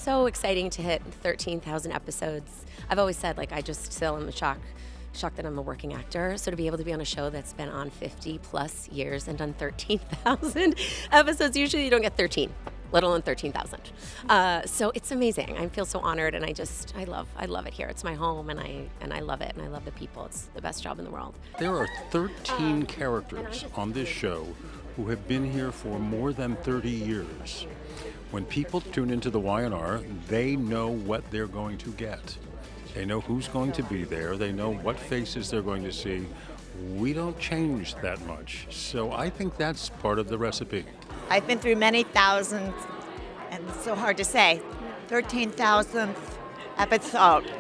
so exciting to hit 13,000 episodes. I've always said, like, I just still am shocked that I'm a working actor. So to be able to be on a show that's been on 50 plus years and done 13,000 episodes, usually you don't get 13, let alone 13,000. So it's amazing. I feel so honored, and I love it here. It's my home, and I love it, and I love the people. It's the best job in the world. There are 13 characters on this show who have been here for more than 30 years. When people tune into the Y&R, they know what they're going to get. They know who's going to be there. They know what faces they're going to see. We don't change that much. So I think that's part of the recipe. I've been through many thousands, and it's so hard to say, 13,000th episode.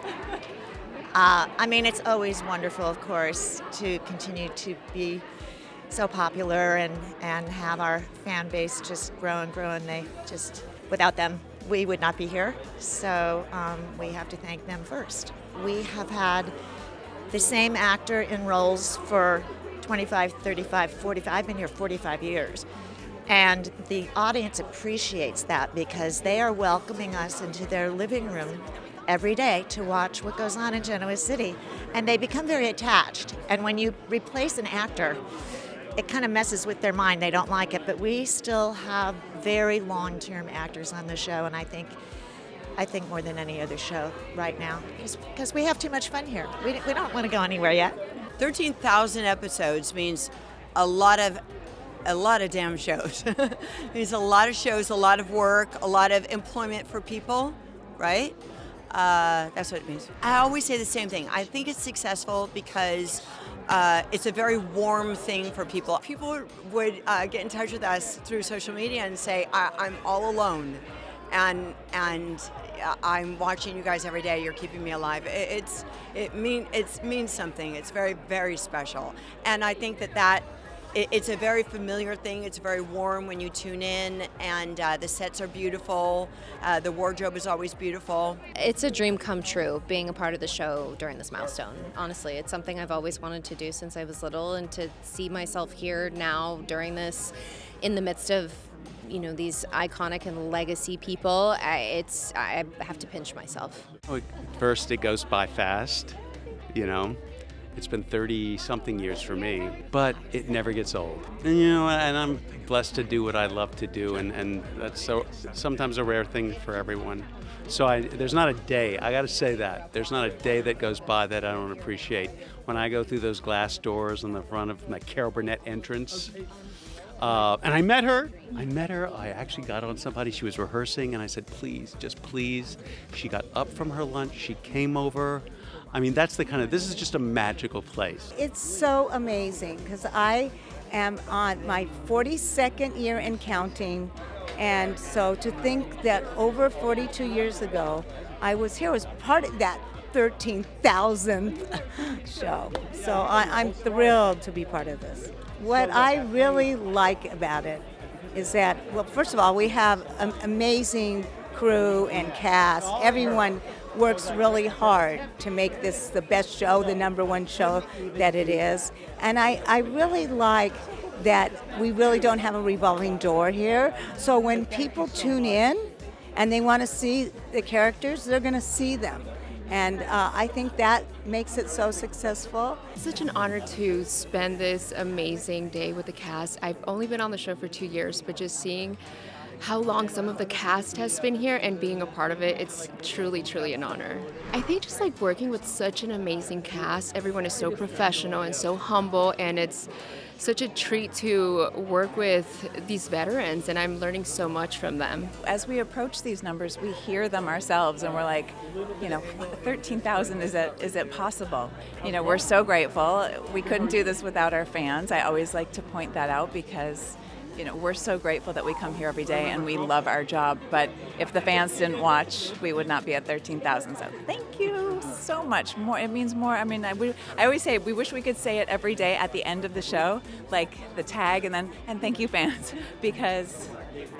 It's always wonderful, of course, to continue to be so popular and have our fan base just grow and grow, and without them, we would not be here. So we have to thank them first. We have had the same actor in roles for 25, 35, 45. I've been here 45 years. And the audience appreciates that because they are welcoming us into their living room every day to watch what goes on in Genoa City. And they become very attached. And when you replace an actor, it kind of messes with their mind. They don't like it. But we still have very long-term actors on the show, and I think more than any other show right now, because we have too much fun here. We don't want to go anywhere yet. 13,000 episodes means a lot of damn shows. It means a lot of shows, a lot of work, a lot of employment for people, right? That's what it means. I always say the same thing. I think it's successful because it's a very warm thing for people. People would get in touch with us through social media and say, I'm all alone, and I'm watching you guys every day. You're keeping me alive. It means something. It's very, very special. And I think that it's a very familiar thing. It's very warm when you tune in, and the sets are beautiful. The wardrobe is always beautiful. It's a dream come true being a part of the show during this milestone. Honestly, it's something I've always wanted to do since I was little, and to see myself here now during this, in the midst of these iconic and legacy people, I have to pinch myself. First, it goes by fast, It's been 30-something years for me, but it never gets old. And I'm blessed to do what I love to do, and that's sometimes a rare thing for everyone. So there's not a day, I gotta say that, there's not a day that goes by that I don't appreciate. When I go through those glass doors on the front of my Carol Burnett entrance, and I met her. I actually got on somebody. She was rehearsing, and I said, please, just please. She got up from her lunch. She came over. That's this is just a magical place. It's so amazing because I am on my 42nd year and counting. And so to think that over 42 years ago, I was here, was part of that 13,000th show. So I'm thrilled to be part of this. What I really like about it is that, well, first of all, we have an amazing crew and cast. Everyone works really hard to make this the best show, the number one show that it is. And I really like that we really don't have a revolving door here. So when people tune in and they want to see the characters, they're going to see them. And I think that makes it so successful. It's such an honor to spend this amazing day with the cast. I've only been on the show for 2 years, but just seeing how long some of the cast has been here and being a part of it, it's truly, truly an honor. I think just like working with such an amazing cast, everyone is so professional and so humble, and it's such a treat to work with these veterans, and I'm learning so much from them. As we approach these numbers, we hear them ourselves, and we're like, 13,000, is it possible? We're so grateful. We couldn't do this without our fans. I always like to point that out because we're so grateful that we come here every day and we love our job. But if the fans didn't watch, we would not be at 13,000. So thank you so much. More, it means more. I always say we wish we could say it every day at the end of the show, like the tag and thank you, fans, because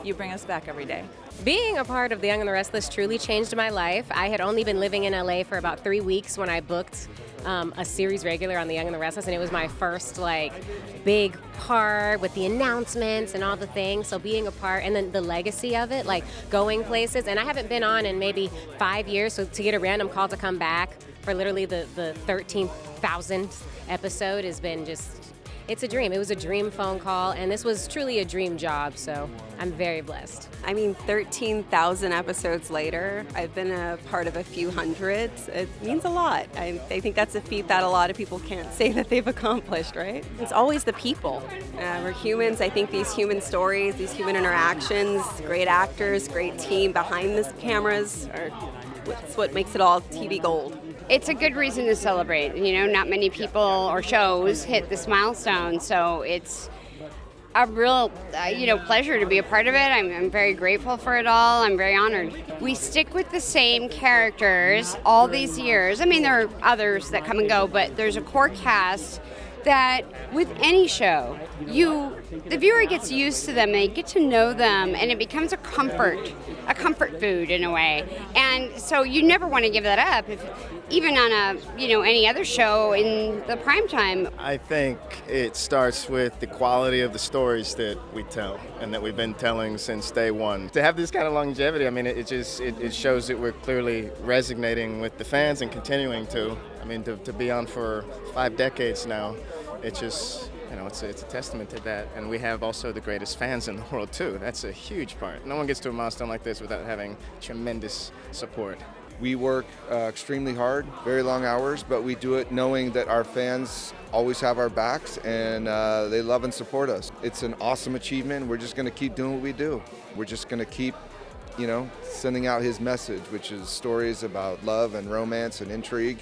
you bring us back every day. Being a part of The Young and the Restless truly changed my life. I had only been living in LA for about 3 weeks when I booked a series regular on The Young and the Restless, and it was my first big part with the announcements and all the things. So being a part, and then the legacy of it, going places. And I haven't been on in maybe 5 years, so to get a random call to come back for literally the 13,000th episode has been it's a dream. It was a dream phone call, and this was truly a dream job, so I'm very blessed. 13,000 episodes later, I've been a part of a few hundreds. It means a lot. I think that's a feat that a lot of people can't say that they've accomplished, right? It's always the people. We're humans. I think these human stories, these human interactions, great actors, great team behind the cameras, it's what makes it all TV gold. It's a good reason to celebrate. Not many people or shows hit this milestone, so it's a real, pleasure to be a part of it. I'm very grateful for it all. I'm very honored. We stick with the same characters all these years. There are others that come and go, but there's a core cast that with any show, the viewer gets used to them, they get to know them, and it becomes a comfort food in a way. And so you never want to give that up, even on any other show in the prime time. I think it starts with the quality of the stories that we tell and that we've been telling since day one. To have this kind of longevity, it shows that we're clearly resonating with the fans and continuing to. To be on for 5 decades now, it's a testament to that. And we have also the greatest fans in the world too. That's a huge part. No one gets to a milestone like this without having tremendous support. We work extremely hard, very long hours, but we do it knowing that our fans always have our backs and they love and support us. It's an awesome achievement. We're just going to keep doing what we do. We're just going to keep sending out his message, which is stories about love and romance and intrigue.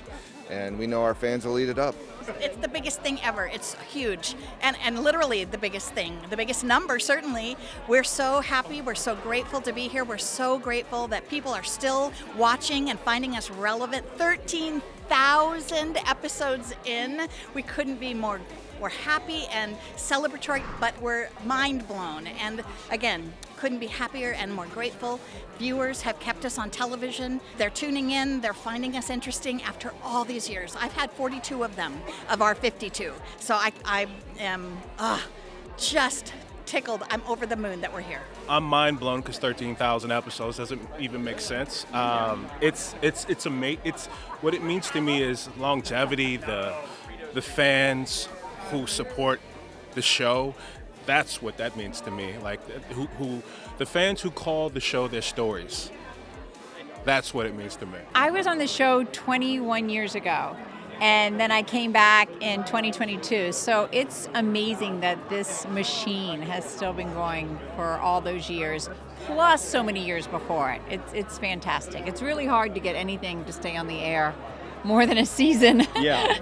And we know our fans will eat it up. It's the biggest thing ever. It's huge. And literally the biggest thing, the biggest number, certainly. We're so happy. We're so grateful to be here. We're so grateful that people are still watching and finding us relevant. 13,000 episodes in. We couldn't be more. We're happy and celebratory, but we're mind blown. And again, couldn't be happier and more grateful. Viewers have kept us on television. They're tuning in. They're finding us interesting after all these years. I've had 42 of them, of our 52. So I am just tickled. I'm over the moon that we're here. I'm mind blown because 13,000 episodes doesn't even make sense. It's amazing. It's what it means to me is longevity. The fans who support the show. That's what that means to me. Who the fans who call the show their stories. That's what it means to me. I was on the show 21 years ago, and then I came back in 2022. So it's amazing that this machine has still been going for all those years, plus so many years before it. It's fantastic. It's really hard to get anything to stay on the air more than a season. Yeah.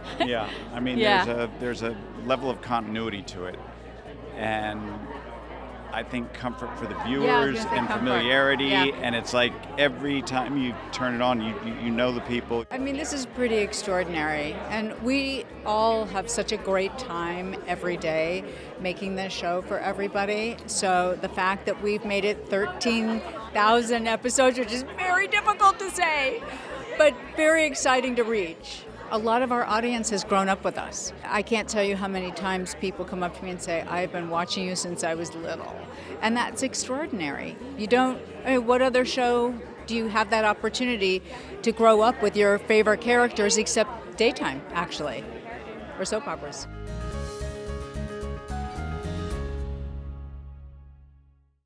There's a level of continuity to it. And I think comfort for the viewers and familiarity, and it's like every time you turn it on, you know the people. This is pretty extraordinary, and we all have such a great time every day making this show for everybody. So the fact that we've made it 13,000 episodes, which is very difficult to say, but very exciting to reach. A lot of our audience has grown up with us. I can't tell you how many times people come up to me and say, I've been watching you since I was little. And that's extraordinary. What other show do you have that opportunity to grow up with your favorite characters except daytime, actually, or soap operas?